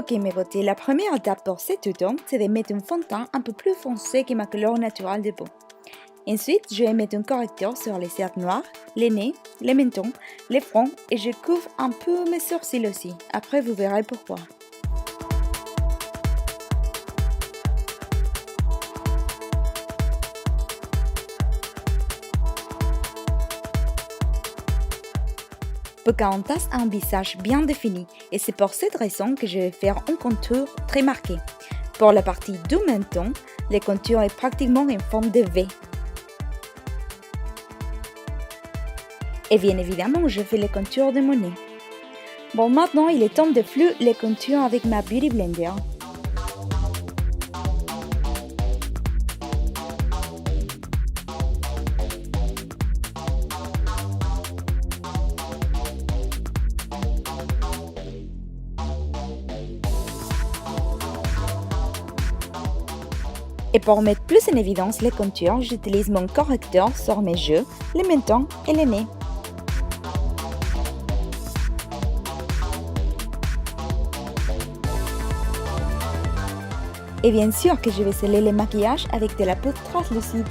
Ok mes beautés, la première étape pour ce tuto, c'est de mettre un fond de teint un peu plus foncé que ma couleur naturelle de peau. Ensuite, je vais mettre un correcteur sur les cercles noirs, les nez, les mentons, les fronts et je couvre un peu mes sourcils aussi. Après, vous verrez pourquoi. Pocahontas a un visage bien défini et c'est pour cette raison que je vais faire un contour très marqué. Pour la partie du menton, le contour est pratiquement en forme de V. Et bien évidemment, je fais le contour de mon nez. Bon, maintenant il est temps de fluer les contours avec ma Beauty Blender. Et pour mettre plus en évidence les contours, j'utilise mon correcteur sur mes yeux, les mentons et les nez. Et bien sûr que je vais sceller le maquillage avec de la poudre translucide.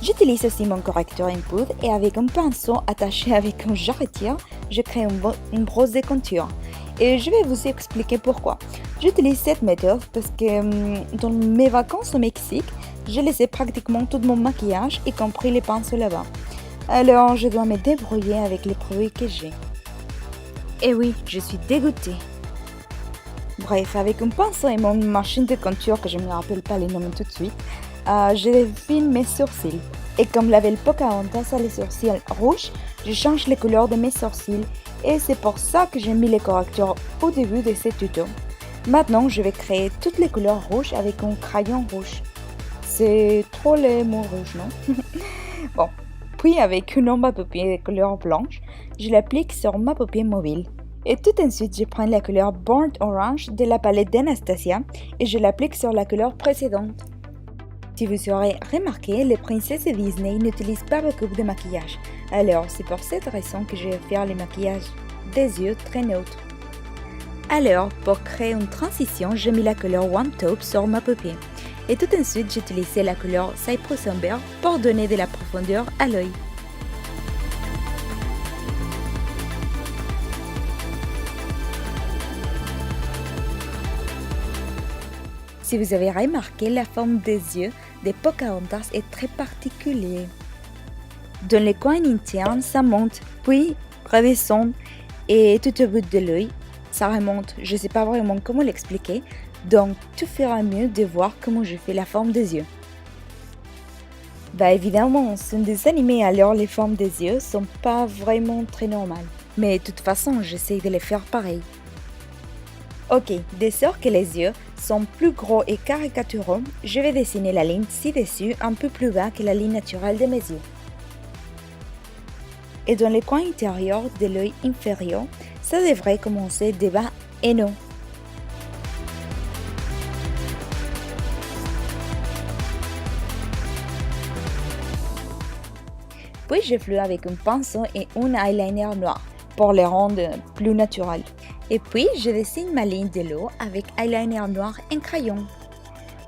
J'utilise aussi mon correcteur en poudre et avec un pinceau attaché avec un jarretière, je crée une brosse de contour. Et je vais vous expliquer pourquoi. J'utilise cette méthode parce que dans mes vacances au Mexique, j'ai laissé pratiquement tout mon maquillage, y compris les pinceaux là-bas. Alors je dois me débrouiller avec les produits que j'ai. Et oui, je suis dégoûtée. Bref, avec un pinceau et mon machine de contour, que je ne me rappelle pas les noms tout de suite, je défine mes sourcils. Et comme la belle Pocahontas a les sourcils rouges, je change les couleurs de mes sourcils. Et c'est pour ça que j'ai mis les correcteurs au début de ce tuto. Maintenant, je vais créer toutes les couleurs rouges avec un crayon rouge. C'est trop les mots rouges, non? Bon, puis avec une ombre à paupières de couleur blanche, je l'applique sur ma paupière mobile. Et tout ensuite, je prends la couleur Burnt Orange de la palette d'Anastasia et je l'applique sur la couleur précédente. Si vous aurez remarqué, les princesses de Disney n'utilisent pas beaucoup de maquillage. Alors, c'est pour cette raison que je vais faire le maquillage des yeux très neutre. Alors, pour créer une transition, j'ai mis la couleur One Taupe sur ma paupière. Et tout ensuite, j'ai utilisé la couleur Cypress Amber pour donner de la profondeur à l'œil. Si vous avez remarqué, la forme des yeux de Pocahontas est très particulière. Dans les coins internes, ça monte, puis redescend, et tout au bout de l'œil, ça remonte. Je ne sais pas vraiment comment l'expliquer, donc tu feras mieux de voir comment je fais la forme des yeux. Bah évidemment, ce sont des animés, alors les formes des yeux sont pas vraiment très normales. Mais de toute façon, j'essaie de les faire pareil. Ok, de sorte que les yeux sont plus gros et caricaturaux, je vais dessiner la ligne ci-dessus un peu plus bas que la ligne naturelle de mes yeux. Et dans les coins intérieurs de l'œil inférieur, ça devrait commencer de bas en haut. Puis je flou avec un pinceau et un eyeliner noir pour les rendre plus naturels. Et puis je dessine ma ligne de l'eau avec eyeliner noir en crayon.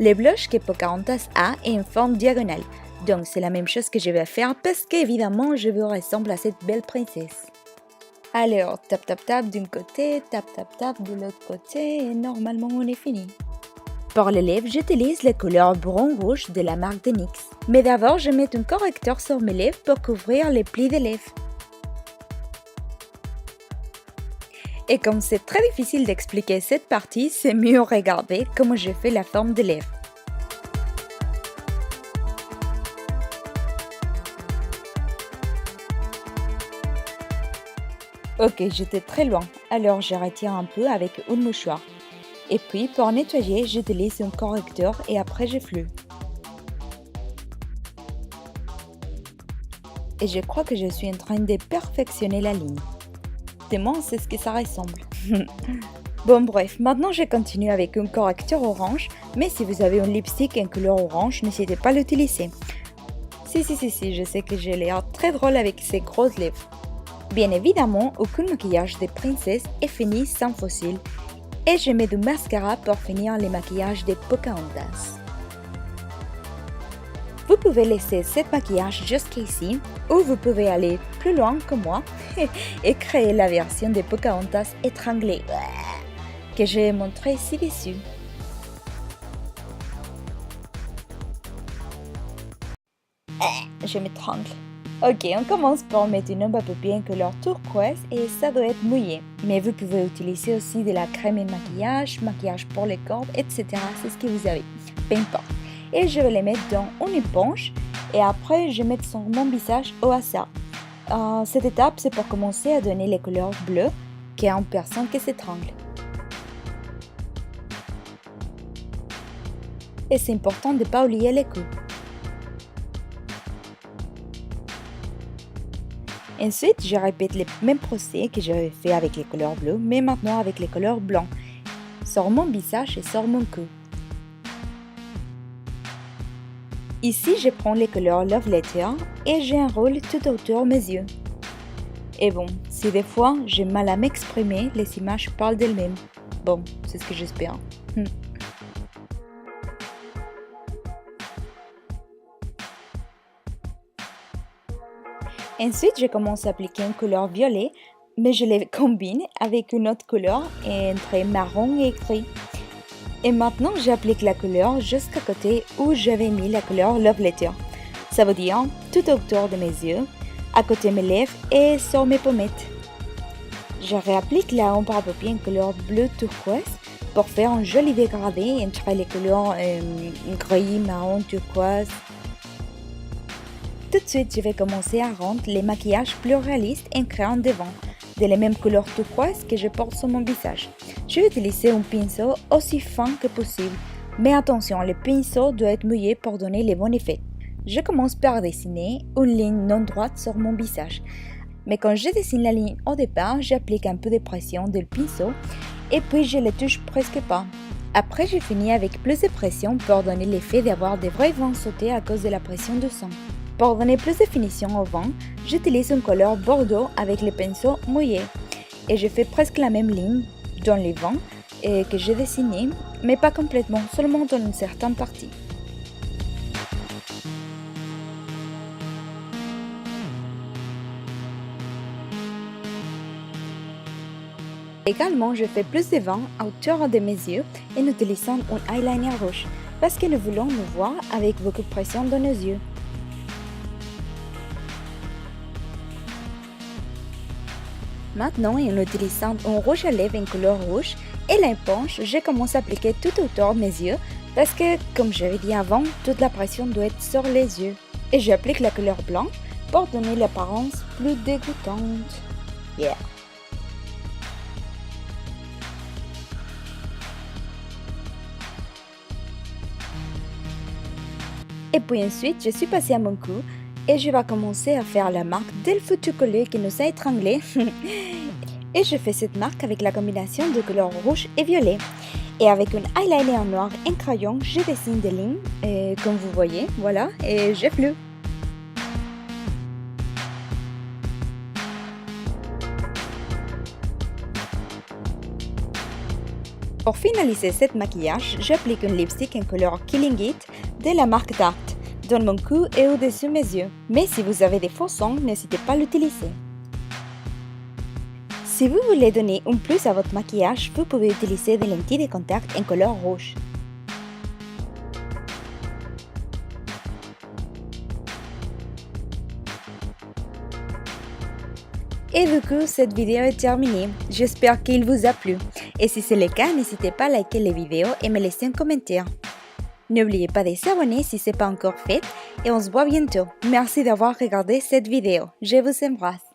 Le blush que Pocahontas a est en forme diagonale, donc c'est la même chose que je vais faire parce qu'évidemment je veux ressembler à cette belle princesse. Alors, tap tap tap d'un côté, tap tap tap de l'autre côté et normalement on est fini. Pour les lèvres, j'utilise les couleurs brun-rouge de la marque de NYX. Mais d'abord, je mets un correcteur sur mes lèvres pour couvrir les plis des lèvres. Et comme c'est très difficile d'expliquer cette partie, c'est mieux regarder comment je fais la forme des lèvres. Ok, j'étais très loin, alors je retire un peu avec un mouchoir. Et puis, pour nettoyer, j'utilise un correcteur et après je flou. Et je crois que je suis en train de perfectionner la ligne. Moi, c'est ce que ça ressemble. Bon bref, maintenant je continue avec un correcteur orange, mais si vous avez un lipstick en couleur orange, n'hésitez pas à l'utiliser. Si, je sais que j'ai l'air très drôle avec ces grosses lèvres. Bien évidemment, aucun maquillage de princesse est fini sans fossile. Et je mets du mascara pour finir les maquillages des Pocahontas. Vous pouvez laisser ce maquillage jusqu'ici ou vous pouvez aller plus loin que moi et créer la version des Pocahontas étranglée que j'ai montré ci-dessus. Je m'étrangle. Ok, on commence par mettre une ombre à paupières couleur turquoise et ça doit être mouillé. Mais vous pouvez utiliser aussi de la crème et maquillage pour les corps, etc. C'est ce que vous avez. Peu importe. Et je vais les mettre dans une éponge et après je mets sur mon visage au hasard. Cette étape, c'est pour commencer à donner les couleurs bleues qu'il y a une personne qui s'étrangle. Et c'est important de ne pas oublier les coups. Ensuite, je répète le même procès que j'avais fait avec les couleurs bleues, mais maintenant avec les couleurs blancs, sur mon visage et sur mon cou. Ici, je prends les couleurs Love Letter et j'enroule tout autour de mes yeux. Et bon, si des fois j'ai mal à m'exprimer, les images parlent d'elles-mêmes. Bon, c'est ce que j'espère. Ensuite, je commence à appliquer une couleur violet, mais je les combine avec une autre couleur entre marron et gris. Et maintenant, j'applique la couleur jusqu'à côté où j'avais mis la couleur Love Letter. Ça veut dire tout autour de mes yeux, à côté de mes lèvres et sur mes pommettes. Je réapplique la ombre à paupières en couleur bleu turquoise pour faire un joli dégradé entre les couleurs gris, marron, turquoise. Tout de suite, je vais commencer à rendre les maquillages plus réalistes en créant devant, de la même couleur turquoise que je porte sur mon visage. Je vais utiliser un pinceau aussi fin que possible, mais attention, le pinceau doit être mouillé pour donner les bons effets. Je commence par dessiner une ligne non droite sur mon visage, mais quand je dessine la ligne au départ, j'applique un peu de pression du pinceau et puis je ne touche presque pas. Après, je finis avec plus de pression pour donner l'effet d'avoir des vrais vents sautés à cause de la pression du sang. Pour donner plus de finition au vent, j'utilise une couleur bordeaux avec le pinceau mouillé. Et je fais presque la même ligne dans les vents que j'ai dessiné, mais pas complètement, seulement dans une certaine partie. Également, je fais plus de vent autour de mes yeux en utilisant un eyeliner rouge, parce que nous voulons nous voir avec beaucoup de pression dans nos yeux. Maintenant, en utilisant un rouge à lèvres en couleur rouge et l'éponge, je commence à appliquer tout autour de mes yeux parce que, comme j'avais dit avant, toute la pression doit être sur les yeux. Et j'applique la couleur blanche pour donner l'apparence plus dégoûtante. Yeah! Et puis ensuite, je suis passée à mon cou et je vais commencer à faire la marque del futur collier qui nous a étranglés. Et je fais cette marque avec la combinaison de couleurs rouge et violet. Et avec un eyeliner noir et un crayon, je dessine des lignes, comme vous voyez, voilà, et je flou. Pour finaliser ce maquillage, j'applique un lipstick en couleur Killing It de la marque Tarte dans mon cou et au-dessus de mes yeux. Mais si vous avez des faux ongles, n'hésitez pas à l'utiliser. Si vous voulez donner un plus à votre maquillage, vous pouvez utiliser des lentilles de contact en couleur rouge. Et du coup, cette vidéo est terminée. J'espère qu'il vous a plu. Et si c'est le cas, n'hésitez pas à liker les vidéos et me laisser un commentaire. N'oubliez pas de s'abonner si ce n'est pas encore fait et on se voit bientôt. Merci d'avoir regardé cette vidéo. Je vous embrasse.